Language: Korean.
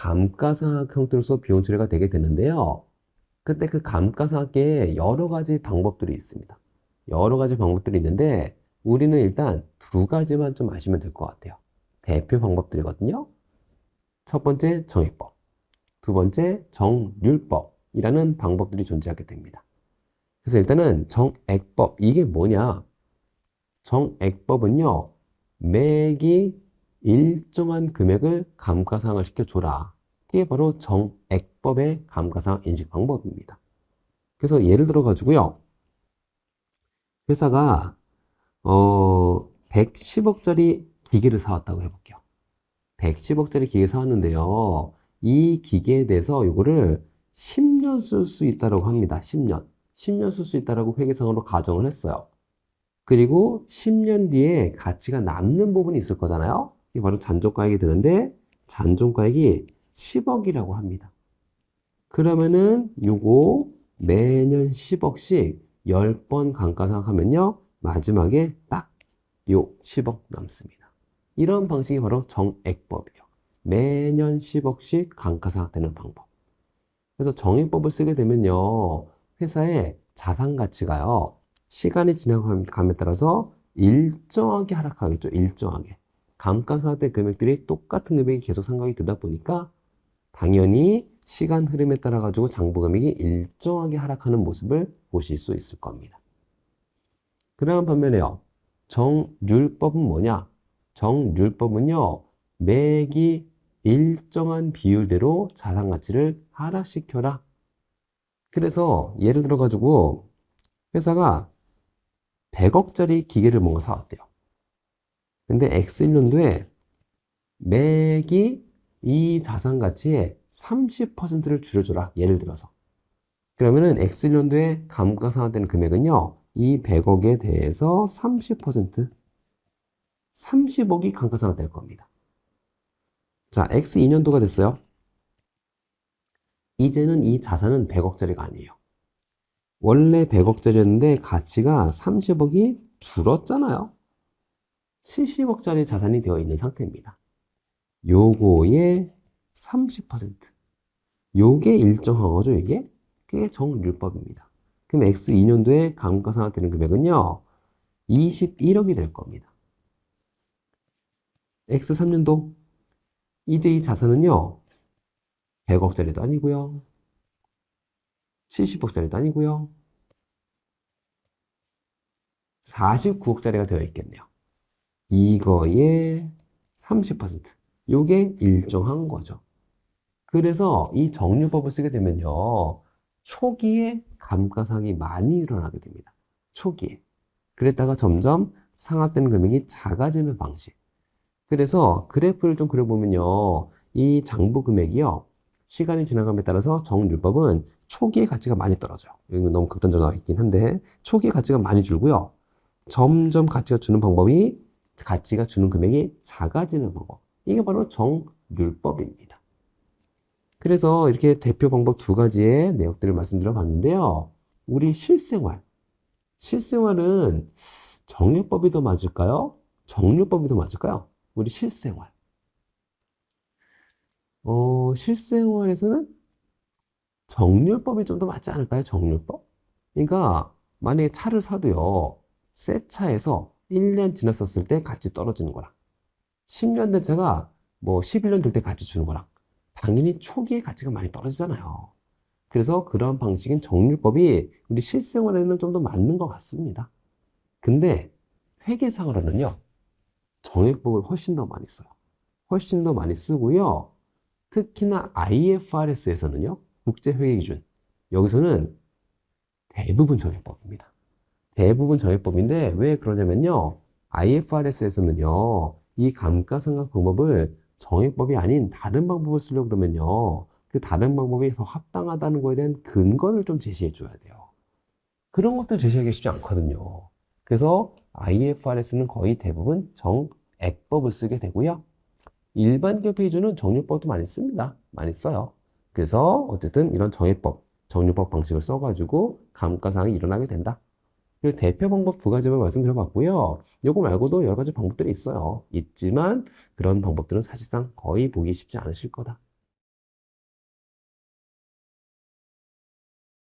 감가상각 형태로서 비용 처리가 되게 되는데요. 그때 그 감가상각에 여러 가지 방법들이 있습니다. 여러 가지 방법들이 있는데 우리는 일단 두 가지만 좀 아시면 될 것 같아요. 대표 방법들이거든요. 첫 번째 정액법, 두 번째 정률법이라는 방법들이 존재하게 됩니다. 그래서 일단은 정액법, 이게 뭐냐? 정액법은요, 매기 일정한 금액을 감가상각을 시켜줘라. 이게 바로 정액법의 감가상각 인식 방법입니다. 그래서 예를 들어 가지고요, 회사가 110억짜리 기계를 사왔다고 해볼게요. 110억짜리 기계 사왔는데요, 이 기계에 대해서 이거를 10년 쓸 수 있다고 합니다. 10년 쓸 수 있다고 회계상으로 가정을 했어요. 그리고 10년 뒤에 가치가 남는 부분이 있을 거잖아요. 이게 바로 잔존가액이 되는데 잔존가액이 10억이라고 합니다. 그러면은 요거 매년 10억씩 10번 감가상각하면요, 마지막에 딱 요 10억 남습니다. 이런 방식이 바로 정액법이에요. 매년 10억씩 감가상각되는 방법. 그래서 정액법을 쓰게 되면요, 회사의 자산 가치가요, 시간이 지나감에 따라서 일정하게 하락하겠죠. 일정하게. 감가상각된 금액들이 똑같은 금액이 계속 상각이 되다 보니까 당연히 시간 흐름에 따라 가지고 장부 금액이 일정하게 하락하는 모습을 보실 수 있을 겁니다. 그러한 반면에요, 정률법은 뭐냐? 정률법은요, 매기 일정한 비율대로 자산 가치를 하락시켜라. 그래서 예를 들어 가지고 회사가 100억짜리 기계를 뭔가 사왔대요. 근데 X1년도에 매기 이 자산 가치의 30%를 줄여줘라. 예를 들어서. 그러면은 X1년도에 감가상각되는 금액은요, 이 100억에 대해서 30%, 30억이 감가상각될 겁니다. 자, X2년도가 됐어요. 이제는 이 자산은 100억짜리가 아니에요. 원래 100억짜리였는데 가치가 30억이 줄었잖아요. 70억짜리 자산이 되어 있는 상태입니다. 요거의 30%. 요게 일정한 거죠, 이게? 그게 정률법입니다. 그럼 X2년도에 감가상각되는 금액은요, 21억이 될 겁니다. X3년도, 이제 이 자산은요, 100억짜리도 아니고요, 70억짜리도 아니고요, 49억짜리가 되어 있겠네요. 이거의 30%. 요게 일정한 거죠. 그래서 이 정률법을 쓰게 되면요, 초기에 감가상각이 많이 일어나게 됩니다. 초기에. 그랬다가 점점 상각되는 금액이 작아지는 방식. 그래서 그래프를 좀 그려보면요, 이 장부 금액이요, 시간이 지나감에 따라서 정률법은 초기의 가치가 많이 떨어져요. 이거 너무 극단적으로 있긴 한데, 초기의 가치가 많이 줄고요, 점점 가치가 주는 방법이, 가치가 주는 금액이 작아지는 방법. 이게 바로 정률법입니다. 그래서 이렇게 대표 방법 두 가지의 내역들을 말씀드려 봤는데요. 우리 실생활은 정액법이 더 맞을까요? 정률법이 더 맞을까요? 우리 실생활. 실생활에서는 정률법이 좀 더 맞지 않을까요? 정률법? 그러니까 만약에 차를 사도요, 새 차에서 1년 지났었을 때 같이 떨어지는 거랑 10년 된 차가 뭐 11년 될 때 같이 주는 거랑 당연히 초기에 가치가 많이 떨어지잖아요. 그래서 그런 방식인 정률법이 우리 실생활에는 좀 더 맞는 것 같습니다. 근데 회계상으로는요, 정액법을 훨씬 더 많이 써요. 훨씬 더 많이 쓰고요. 특히나 IFRS에서는요, 국제회계기준. 여기서는 대부분 정액법입니다. 대부분 정액법인데 왜 그러냐면요, IFRS에서는요, 이 감가상각 방법을 정액법이 아닌 다른 방법을 쓰려고 그러면요, 그 다른 방법이 더 합당하다는 거에 대한 근거를 좀 제시해 줘야 돼요. 그런 것들 제시하기 쉽지 않거든요. 그래서 IFRS는 거의 대부분 정액법을 쓰게 되고요. 일반 기업 회의주는 정률법도 많이 씁니다. 많이 써요. 그래서 어쨌든 이런 정액법, 정률법 방식을 써가지고 감가상각이 일어나게 된다. 그리고 대표 방법 두 가지만 말씀드려봤고요. 이거 말고도 여러 가지 방법들이 있어요. 있지만 그런 방법들은 사실상 거의 보기 쉽지 않으실 거다.